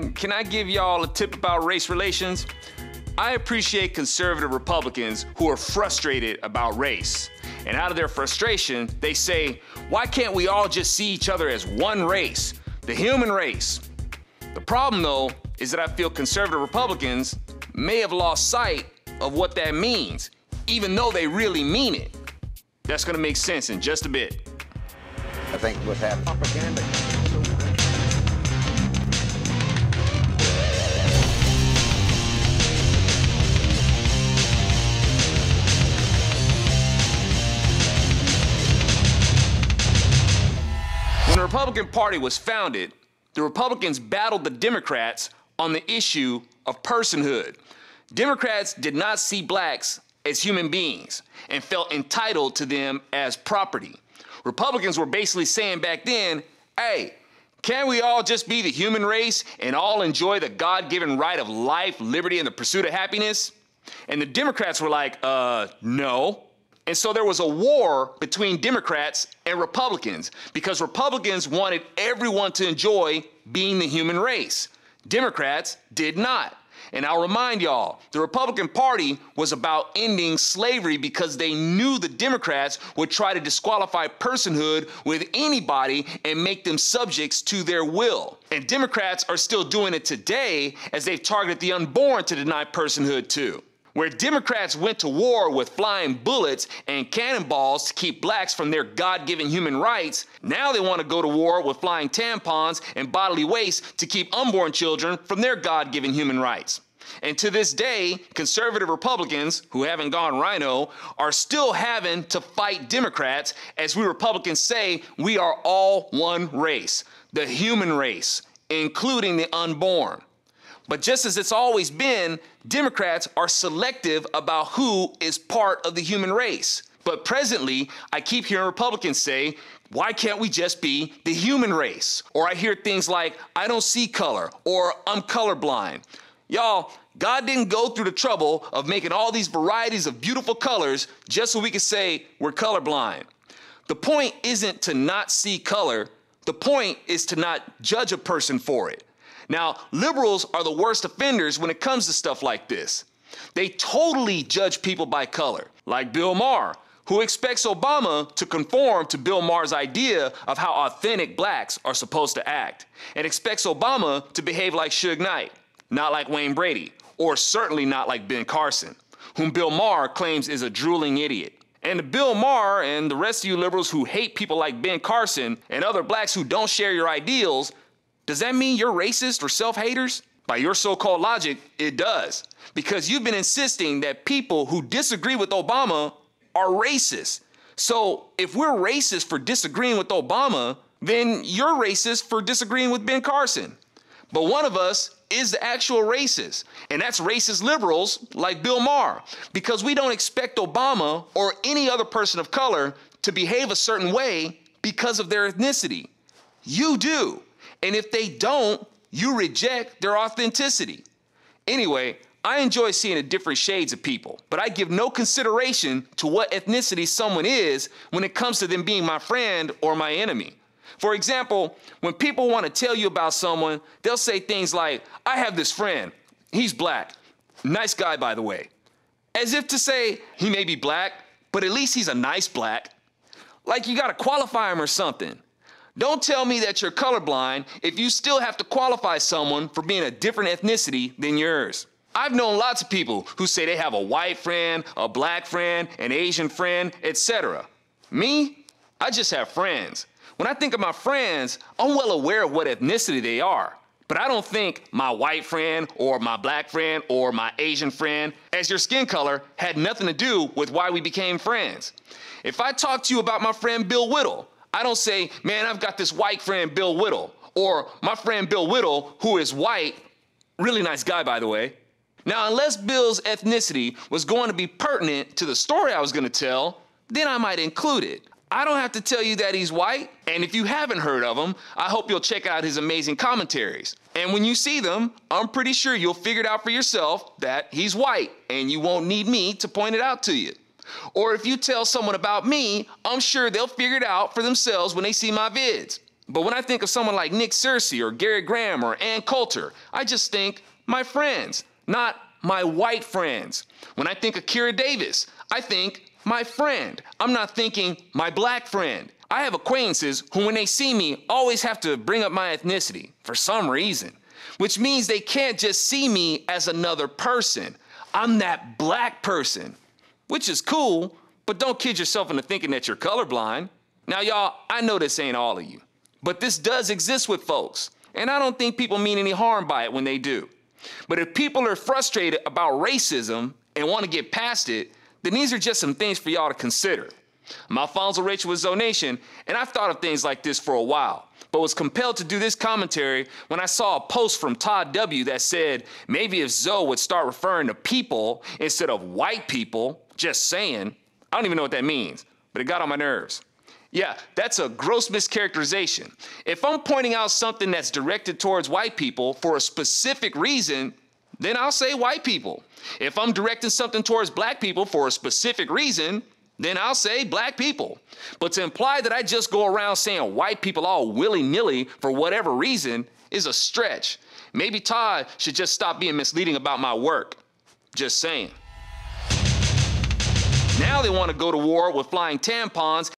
And can I give y'all a tip about race relations? I appreciate conservative Republicans who are frustrated about race. And out of their frustration, they say, why can't we all just see each other as one race, the human race? The problem, though, is that I feel conservative Republicans may have lost sight of what that means, even though they really mean it. That's gonna make sense in just a bit. I think what's happening. Propaganda. When the Republican Party was founded, the Republicans battled the Democrats on the issue of personhood. Democrats did not see blacks as human beings and felt entitled to them as property. Republicans were basically saying back then, hey, can't we all just be the human race and all enjoy the God-given right of life, liberty, and the pursuit of happiness? And the Democrats were like, no. And so there was a war between Democrats and Republicans because Republicans wanted everyone to enjoy being the human race. Democrats did not. And I'll remind y'all, the Republican Party was about ending slavery because they knew the Democrats would try to disqualify personhood with anybody and make them subjects to their will. And Democrats are still doing it today as they've targeted the unborn to deny personhood too. Where Democrats went to war with flying bullets and cannonballs to keep blacks from their God-given human rights, now they want to go to war with flying tampons and bodily waste to keep unborn children from their God-given human rights. And to this day, conservative Republicans, who haven't gone rhino, are still having to fight Democrats as we Republicans say we are all one race, the human race, including the unborn. But just as it's always been, Democrats are selective about who is part of the human race. But presently, I keep hearing Republicans say, why can't we just be the human race? Or I hear things like, I don't see color, or I'm colorblind. Y'all, God didn't go through the trouble of making all these varieties of beautiful colors just so we could say we're colorblind. The point isn't to not see color. The point is to not judge a person for it. Now, liberals are the worst offenders when it comes to stuff like this. They totally judge people by color, like Bill Maher, who expects Obama to conform to Bill Maher's idea of how authentic blacks are supposed to act, and expects Obama to behave like Suge Knight, not like Wayne Brady, or certainly not like Ben Carson, whom Bill Maher claims is a drooling idiot. And to Bill Maher and the rest of you liberals who hate people like Ben Carson and other blacks who don't share your ideals, does that mean you're racist or self-haters? By your so-called logic, it does. Because you've been insisting that people who disagree with Obama are racist. So if we're racist for disagreeing with Obama, then you're racist for disagreeing with Ben Carson. But one of us is the actual racist, and that's racist liberals like Bill Maher, because we don't expect Obama or any other person of color to behave a certain way because of their ethnicity. You do. And if they don't, you reject their authenticity. Anyway, I enjoy seeing the different shades of people, but I give no consideration to what ethnicity someone is when it comes to them being my friend or my enemy. For example, when people want to tell you about someone, they'll say things like, I have this friend, he's black, nice guy by the way. As if to say, he may be black, but at least he's a nice black. Like you gotta qualify him or something. Don't tell me that you're colorblind if you still have to qualify someone for being a different ethnicity than yours. I've known lots of people who say they have a white friend, a black friend, an Asian friend, etc. Me? I just have friends. When I think of my friends, I'm well aware of what ethnicity they are. But I don't think my white friend or my black friend or my Asian friend, as your skin color, had nothing to do with why we became friends. If I talk to you about my friend Bill Whittle, I don't say, man, I've got this white friend, Bill Whittle, or my friend Bill Whittle, who is white, really nice guy, by the way. Now, unless Bill's ethnicity was going to be pertinent to the story I was going to tell, then I might include it. I don't have to tell you that he's white, and if you haven't heard of him, I hope you'll check out his amazing commentaries. And when you see them, I'm pretty sure you'll figure it out for yourself that he's white, and you won't need me to point it out to you. Or if you tell someone about me, I'm sure they'll figure it out for themselves when they see my vids. But when I think of someone like Nick Searcy or Gary Graham or Ann Coulter, I just think my friends, not my white friends. When I think of Kira Davis, I think my friend. I'm not thinking my black friend. I have acquaintances who, when they see me, always have to bring up my ethnicity for some reason, which means they can't just see me as another person. I'm that black person, which is cool, but don't kid yourself into thinking that you're colorblind. Now, y'all, I know this ain't all of you, but this does exist with folks, and I don't think people mean any harm by it when they do. But if people are frustrated about racism and want to get past it, then these are just some things for y'all to consider. I'm Alfonso Rachel with ZoNATION, and I've thought of things like this for a while, but was compelled to do this commentary when I saw a post from Todd W. that said maybe if Zo would start referring to people instead of white people, just saying. I don't even know what that means, but it got on my nerves. Yeah, that's a gross mischaracterization. If I'm pointing out something that's directed towards white people for a specific reason, then I'll say white people. If I'm directing something towards black people for a specific reason, then I'll say black people. But to imply that I just go around saying white people all willy-nilly for whatever reason is a stretch. Maybe Todd should just stop being misleading about my work. Just saying. Now they want to go to war with flying tampons